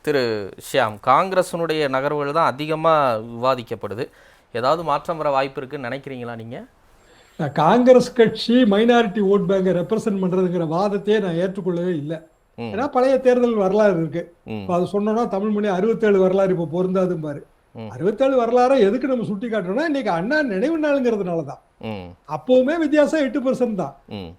திரு ஷியாம், காங்கிரஸினுடைய நகர்வுகள் தான் அதிகமாக விவாதிக்கப்படுது. ஏதாவது மாற்றம் வர வாய்ப்பு இருக்குன்னு நினைக்கிறீங்களா நீங்கள்? காங்கிரஸ் கட்சி மைனாரிட்டி ஓட் பேங்கை ரெப்ரசென்ட் பண்றதுங்கிற வாதத்தையே நான் ஏற்றுக்கொள்ளவே இல்லை. ஏன்னா பழைய தேர்தல் வரலாறு இருக்கு. அது சொன்னோம்னா தமிழ் மொழி 67 வரலாறு இப்போ பொருந்தாது பாரு. 67 வரலாறு எதுக்கு நம்ம சுட்டி காட்டுறோம்னா இன்னைக்கு அண்ணா நினைவு நாளுங்கிறதுனாலதான். அப்பவுமே வித்தியாசம் 8% தான்.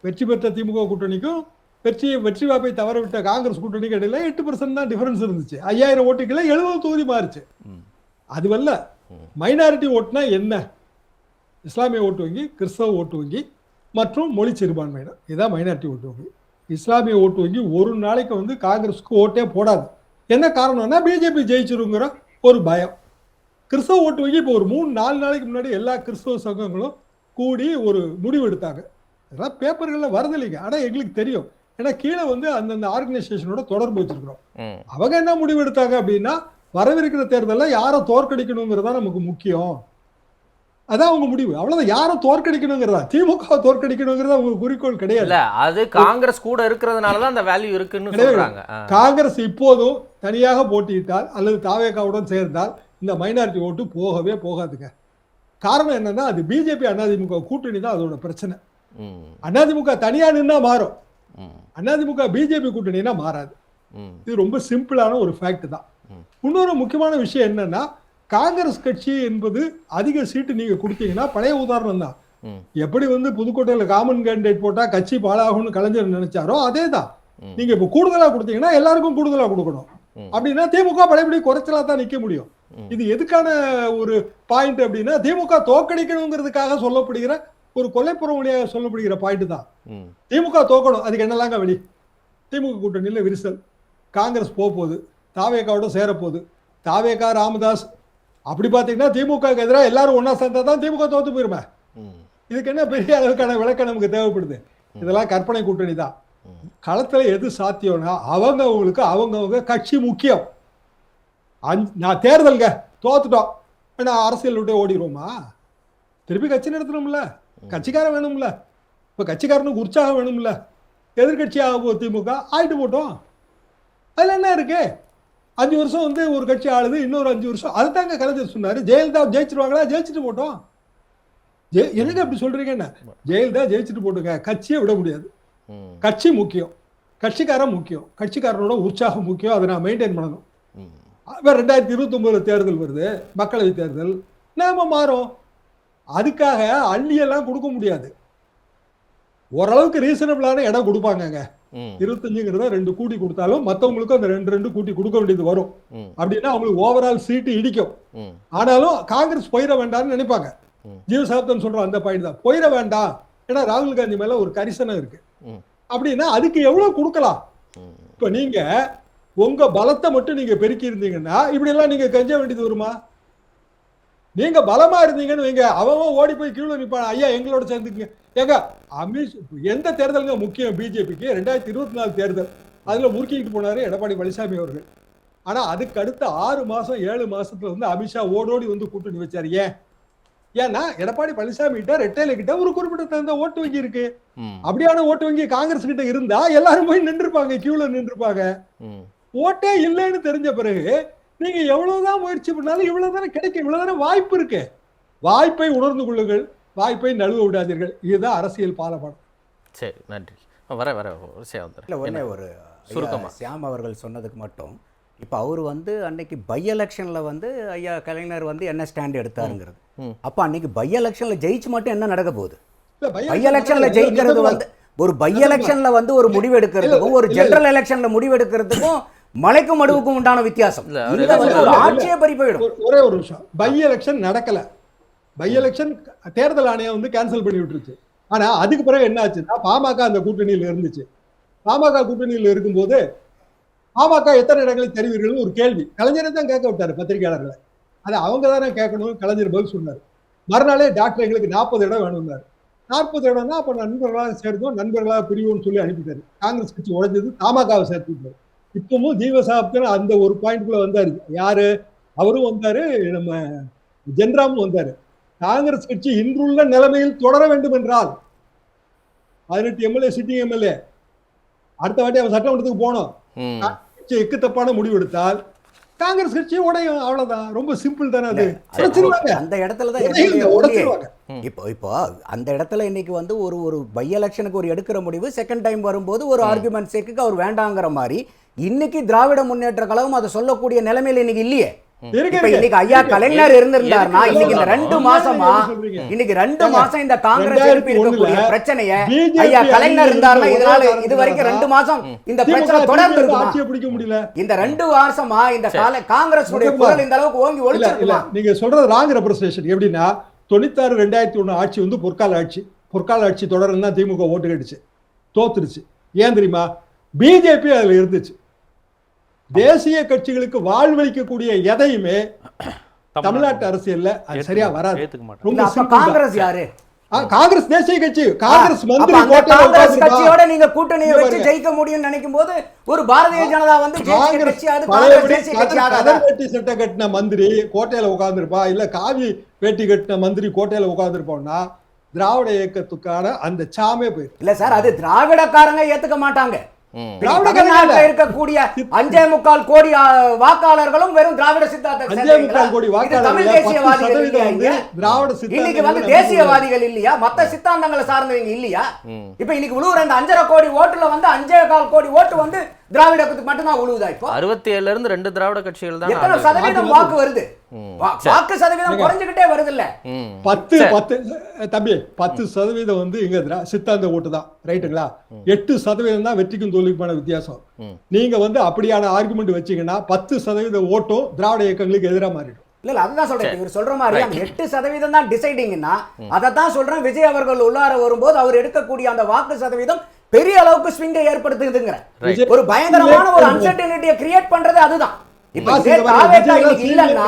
வெற்றி பெற்ற திமுக கூட்டணிக்கும் வெற்றி வாய்ப்பை தவறவிட்ட காங்கிரஸ் கூட்டணிக்கு இடையில 8% தான் டிஃபரன்ஸ் இருந்துச்சு. 5000 ஓட்டுகளை 70 தொகுதி மாறுச்சு. அதுவல்ல மைனாரிட்டி ஓட்டுனா என்ன? இஸ்லாமிய ஓட்டு வங்கி, கிறிஸ்தவ ஓட்டு வங்கி மற்றும் மொழி சிறுபான்மையினர், இதுதான் மைனாரிட்டி ஓட்டு வங்கி. இஸ்லாமிய ஓட்டு வங்கி ஒரு நாளைக்கு காங்கிரஸுக்கு ஓட்டே போடாது. என்ன காரணம்னா பிஜேபி ஜெயிச்சிருங்கிற ஒரு பயம். கிறிஸ்தவ ஓட்டு வங்கி இப்போ ஒரு 3-4 நாளைக்கு முன்னாடி எல்லா கிறிஸ்தவ சங்கங்களும் கூடி ஒரு முடிவு எடுத்தாங்க. அதெல்லாம் பேப்பர்களில் வரதில்லைங்க, ஆனால் எங்களுக்கு தெரியும். ஏன்னா கீழே அந்தந்த ஆர்கனைசேஷனோட தொடர்பு வச்சிருக்கிறோம். அவங்க என்ன முடிவு எடுத்தாங்க அப்படின்னா, வரவிருக்கிற தேர்தலில் யாரை தோற்கடிக்கணுங்கிறதா நமக்கு முக்கியம். அதான் அவங்க முடிவு. அவ்வளவுதான். யாரை தோற்கடிக்கணுங்கிறதா, திமுக தோற்கடிக்கணுங்கிறதா அவங்க குறிக்கோள் கிடையாது. அது காங்கிரஸ் கூட இருக்கிறதுனாலதான் அந்த வேல்யூ இருக்குன்னு சொல்றாங்க. காங்கிரஸ் இப்போதும் தனியாக போட்டியிட்டால் அல்லது தாவேகாவுடன் சேர்ந்தால் இந்த மைனாரிட்டி ஓட்டு போகவே போகாதுங்க. காரணம் என்னன்னா, அது பிஜேபி அதிமுக கூட்டணி தான் அதோட பிரச்சனை. அதிமுக தனியா நின்னா மாறும், அதிமுக பிஜேபி கூட்டணினா மாறாது. இது ரொம்ப சிம்பிளான ஒரு ஃபேக்ட் தான். இன்னொரு முக்கியமான விஷயம் என்னன்னா, காங்கிரஸ் கட்சி என்பது அதிக சீட்டு நீங்க கொடுத்தீங்கன்னா, பழைய உதாரணம் தான். எப்படி புதுக்கோட்டையில காமன் கேண்டிடேட் போட்டா கட்சி பாழாகும்னு கலைஞர் நினைச்சாரோ அதே தான். நீங்க இப்ப கூடுதலா கொடுத்தீங்கன்னா எல்லாருக்கும் கூடுதலா கொடுக்கணும். அப்படின்னா திமுக பழையபடி குறைச்சலா தான் நிக்க முடியும். இது எதுக்கான ஒரு பாயிண்ட் அப்படின்னா, திமுக தோற்கடிக்கணுங்கிறதுக்காக சொல்லப்படுகிற ஒரு கொல்லைப்புறவழியாக சொல்லப்படுகிற பாயிண்ட் தான். திமுக தோக்கணும், அதுக்கு என்னலாங்க வழி? திமுக கூட்டணியில விரிசல், காங்கிரஸ் போகுது, தாவேகாவோட சேரப்போகுது. தாவேகா ராமதாஸ் அப்படி பாத்தீங்கன்னா திமுக எதிராக எல்லாரும் ஒன்னா சேர்ந்தா தான் திமுக தோத்து போயிருமே. இதுக்கு என்ன பெரிய அளவுக்கான விளக்கம் நமக்கு தேவைப்படுது? இதெல்லாம் கற்பனை கூட்டணி தான். களத்துல எது சாத்தியம்னா அவங்களுக்கு அவங்கவுங்க கட்சி முக்கியம். நான் தேர்தல்ங்க தோத்துட்டோம், நான் அரசியல் விட்டே ஓடிடுவோமா? திருப்பி கட்சி நடத்தணும்ல, கட்சிக்காரன் வேணும்ல. இப்ப கட்சிக்காரனுக்கு உற்சாகம் வேணும்ல. எதிர்கட்சி ஆகும் திமுக, ஆயிட்டு போட்டோம். அதுல என்ன இருக்கு? 5 வருஷம் ஒரு கட்சி ஆளுது, இன்னொரு 5 வருஷம். அதுதாங்க கலைஞர் சொன்னாரு. ஜெயலலிதா ஜெயிச்சிருவாங்களா? ஜெயிச்சுட்டு போட்டோம். என்னங்க அப்படி சொல்றீங்க? என்ன ஜெயலலிதா ஜெயிச்சுட்டு போட்டுங்க, கட்சியை விட முடியாது. கட்சி முக்கியம், கட்சிக்காரன் முக்கியம், கட்சிக்காரனோட உற்சாகம் முக்கியம். அதை நான் மெயின்டைன் பண்ணணும். 2029 தேர்தல் வருது, மக்களவை தேர்தல். நாம மாறும். அதுக்காக அள்ளியெல்லாம் கொடுக்க முடியாது. ஓரளவுக்கு ரீசனபிளான இடம் கொடுப்பாங்க. 25ங்கிறத 2 கூட்டி கொடுத்தாலும் மற்றவங்களுக்கும் அந்த 2 கூட்டி கொடுக்க வேண்டியது வரும். அப்படின்னா அவங்களுக்கு ஓவரால் சீட்டு இடிக்கும். ஆனாலும் காங்கிரஸ் போயிட வேண்டாம்னு நினைப்பாங்க. ஜீவசாப்தன் சொல்றோம் அந்த பாயிண்ட் தான், போயிட வேண்டாம். ஏன்னா ராகுல் காந்தி மேல ஒரு கரிசனம் இருக்கு. அப்படின்னா அதுக்கு எவ்வளவு கொடுக்கலாம்? இப்ப நீங்க உங்க பலத்தை மட்டும் நீங்க பெருக்கி இருந்தீங்கன்னா இப்படி எல்லாம் நீங்க கெஞ்ச வேண்டியது வருமா? நீங்க பலமா இருந்தீங்கன்னு வைங்க, அவன் ஓடி போய் கீழே நிப்பான், ஐயா எங்களோட சேர்ந்துக்குங்க. ஏங்க எந்த தேர்தலுங்க முக்கியம் பிஜேபிக்கு? 2024 தேர்தல். அதுல முறுக்கிட்டு போனாரு எடப்பாடி பழனிசாமி அவர்கள். ஆனா அதுக்கு அடுத்த 6 மாசம் 7 மாசத்துல அமித்ஷா ஓடோடி கூட்டணி வச்சாரு. ஏன்னா எடப்பாடி பழனிசாமி கிட்ட ரெட்டையில கிட்ட ஒரு குறிப்பிட்ட தகுந்த ஓட்டு வங்கி இருக்கு. அப்படியான ஓட்டு வங்கி காங்கிரஸ் கிட்ட இருந்தா எல்லாரும் போய் நின்றுப்பாங்க, கியூல நின்றுப்பாங்க. ஓட்டே இல்லைன்னு தெரிஞ்ச பிறகு நீங்க எவ்வளவுதான் முயற்சி பண்ணாலும் இவ்வளவுதானே கிடைக்கும், இவ்வளவுதானே வாய்ப்பு இருக்கு. வாய்ப்பை உணர்ந்து கொள்ளுங்கள், வாய்ப்பை நழுவ விடாதீர்கள். இதுதான் அரசியல் பாலபாடம். சரி, நன்றி. வர ஒரே ஒரு சுருக்கமா சியாம் அவர்கள் சொன்னதுக்கு மட்டும், இப்போ அவர் அன்னைக்கு பை எலெக்ஷன்ல ஐயா கலைஞர் என்ன ஸ்டாண்ட் எடுத்தாருங்கிறது. அப்போ அன்னைக்கு பை எலெக்ஷன்ல ஜெயிச்சு மட்டும் என்ன நடக்க போகுது? பை எலெக்ஷன்ல ஜெயிக்கிறது ஒரு பை எலெக்ஷன்ல ஒரு முடிவு எடுக்கிறதுக்கும் ஒரு ஜெனரல் எலெக்ஷன்ல முடிவு எடுக்கிறதுக்கும் மலைக்கும் மடுவுக்கும் உண்டான வித்தியாசம். ஆட்சியே பறி போயிடும். ஒரே ஒரு நிமிஷம், பை எலெக்ஷன் நடக்கல. பை எலெக்ஷன் தேர்தல் ஆணையம் கேன்சல் பண்ணி விட்டுருச்சு. ஆனா அதுக்கு பிறகு என்ன ஆச்சுன்னா, பாமக அந்த கூட்டணியில் இருந்துச்சு. பாமக கூட்டணியில் இருக்கும்போது பாமக எத்தனை இடங்களை தெரிவீர்கள் ஒரு கேள்வி கலைஞரை தான் கேட்க விட்டாரு பத்திரிகையாளர்களை. அதை அவங்க தானே கேட்கணும். கலைஞர் பதில் சொன்னார். மறுநாளே டாக்டர் எங்களுக்கு 40 இடம் வேணும்னாரு. 40 இடம்னா அப்ப நண்பர்களாக சேர்ந்தோம், நண்பர்களாக பிரிவோம்னு சொல்லி அனுப்பிட்டாரு. காங்கிரஸ் கட்சி உடைஞ்சது, பாமகவை சேர்த்துட்டாரு. இப்பவும் ஜீவசாப்தன் அந்த ஒரு பாயிண்ட்குள்ள வந்தாரு. யாரு? அவரும் வந்தாரு, நம்ம ஜென்ராமும் வந்தாரு. காங்கிரஸ் கட்சி இன்றுள்ள நிலைமையில் தொடர வேண்டும் என்றால் 18 எம்எல்ஏ சிட்டிங் எம்எல்ஏ அடுத்த வாட்டி அவன் சட்டமன்றத்துக்கு போனோம். எக்கு தப்பான முடிவு எடுத்தால் காங்கிரஸ் கட்சி உடையும், அவ்வளவுதான். ரொம்ப சிம்பிள் தானே அது. உடைச்சிருவாங்க. அந்த இடத்துல தான் உடையுங்க, உடைச்சிருவாங்க. இப்போ அந்த இடத்துல இன்னைக்கு வந்து ஒரு பை எலெக்ஷனுக்கு ஒரு எடுக்கிற முடிவு செகண்ட் டைம் வரும்போது ஒரு ஆர்குமெண்ட் சேக்கு அவர் வேண்டாங்கிற மாதிரி இன்னைக்கு திராவிட முன்னேற்ற கழகம் அதை சொல்லக்கூடிய நிலைமையில இன்னைக்கு இல்லையே. இப்ப இன்னைக்கு ஐயா கலைஞர் இருந்திருந்தாருன்னா இன்னைக்கு இந்த 2 மாசமா இன்னைக்கு 2 மாசம் இந்த காங்கிரஸ் எழுப்பி இருக்கக்கூடிய பிரச்சனைய ஐயா கலைஞர் இருந்தாருன்னா இதனால இது வரைக்கும் 2 மாசம் இந்த பிரச்சனை தொடர்ந்து இருக்குமா? இந்த 2 மாசமா இந்த காங்கிரஸ் குரல் இந்த அளவுக்கு ஓங்கி ஒலிச்சிருக்குமா? நீங்க சொல்றது ராங் ரெப்ரசன்டேஷன். எப்படின்னா 96 2001 ஆட்சி வந்து பொற்கால ஆட்சி. பொற்கால ஆட்சி தொடர்ந்து தான் திமுக ஓட்டு கடிச்சு தோத்துருச்சு. ஏன் தெரியுமா? பிஜேபி அதுல இருந்துச்சு. தேசிய கட்சிகளுக்கு வாழ்வளிக்கக்கூடிய எதையுமே தமிழ்நாட்டு அரசியல்ல அது சரியா வராது. காங்கிரஸ் யாரு? காங்கிரஸ் தேசிய கட்சி. காங்கிரஸ் மந்திரி காங்கிரஸ் கட்சியோட நீங்க கூட்டணியை வச்சு ஜெயிக்க முடியும்னு நினைக்கும் போது ஒரு பாரதிய ஜனதா வந்து வேட்டி சட்டை கட்டின மந்திரி கோட்டையில உட்கார்ந்துருப்பா, இல்ல காவி வேட்டி கட்டின மந்திரி கோட்டையில உட்கார்ந்துருப்போம்னா திராவிட இயக்கத்துக்கான அந்த சாமே போயிருக்கு. இல்ல சார், அது திராவிடக்காரங்க ஏத்துக்க மாட்டாங்க. தமிழ்நாட்டில் இருக்கக்கூடிய 5.25 கோடி வாக்காளர்களும் வெறும் திராவிட சித்தாந்தம். 5.25 கோடி வாக்காளர்கள் இன்னைக்கு வந்து தேசியவாதிகள் இல்லையா? மத்த சித்தாந்தங்களை சார்ந்தவங்க இல்லையா? இப்ப இன்னைக்கு உழுவுற அந்த 5.5 கோடி ஓட்டுல வந்து 5.25 கோடி ஓட்டு வந்து திராவிடத்துக்கு மட்டும்தான் உழுவுதா? இப்போ 67ல இருந்து 2 திராவிட கட்சிகள் தான். எத்தனை சதவீதம் வாக்கு வருது? வாக்கு சதவீதம் குறைஞ்சுக்கிட்டே வருது இல்ல? 10 தம்பி 10% வந்து இங்க சித்தாந்த ஓட்டு தான். ரைட்டுங்களா? 8% தான் வெற்றிக்கும் தோல்விக்குமான வித்தியாசம். நீங்க வந்து அப்படியான ஆர்குமெண்ட் வச்சீங்கன்னா 10% ஓட்டும் திராவிட இயக்கங்களுக்கு எதிராக மாறிடும். இல்ல அதுதான் சொல்றேன். இவர் சொல்ற மாதிரி அந்த 8% தான் டிசைடிங்னா அதத்தான் சொல்றேன். விஜய் அவர்கள் உள்ளார வரும்போது அவர் எடுக்கக்கூடிய அந்த வாக்கு சதவீதம் பெரிய அளவுக்கு ஸ்விங்கை ஏற்படுத்துதுங்கிற ஒரு பயங்கரமான ஒரு அன்சர்டனிட்டியை கிரியேட் பண்றது அதுதான். இப்ப இல்லன்னா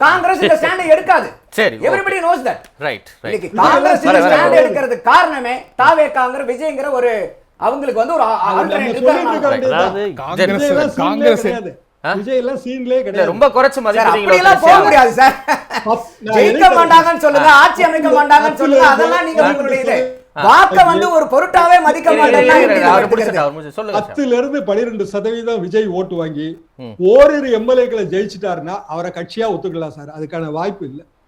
காங்கிரஸ் இந்த ஸ்டாண்ட் எடுக்காது. சரி, everybody knows that. Right right. இன்னைக்கு காங்கிரஸ் இந்த ஸ்டாண்ட் எடுக்கிறதுக்கு காரணமே தாவேகாங்கிற விஜய்ங்கிற ஒரு அவங்களுக்கு வந்து ஒரு காங்கிரஸ் விஜய் எல்லாம் சீன்லயே கிடையாது. ரொம்ப குறைச்சு மதிப்பிடுறீங்க. அப்படிலாம் போக முடியாது சார். ஜெயிக்க மாட்டாங்கன்னு சொல்லுங்க, ஆட்சி அமைக்க மாட்டாங்கன்னு சொல்லுங்க, அதெல்லாம் நீங்க உங்களுடைய வாக்க வந்து ஒரு பொருட்டாவே மதிக்க மாட்டேன்னா 10ல இருந்து 12% விஜய் ஓட்டு வாங்கி ஓரிரு எம்எல்ஏக்களை ஜெயிச்சிட்டாருன்னா அவரை கட்சியா ஒத்துக்கலாம் சார். அதுக்கான வாய்ப்பு இல்லை.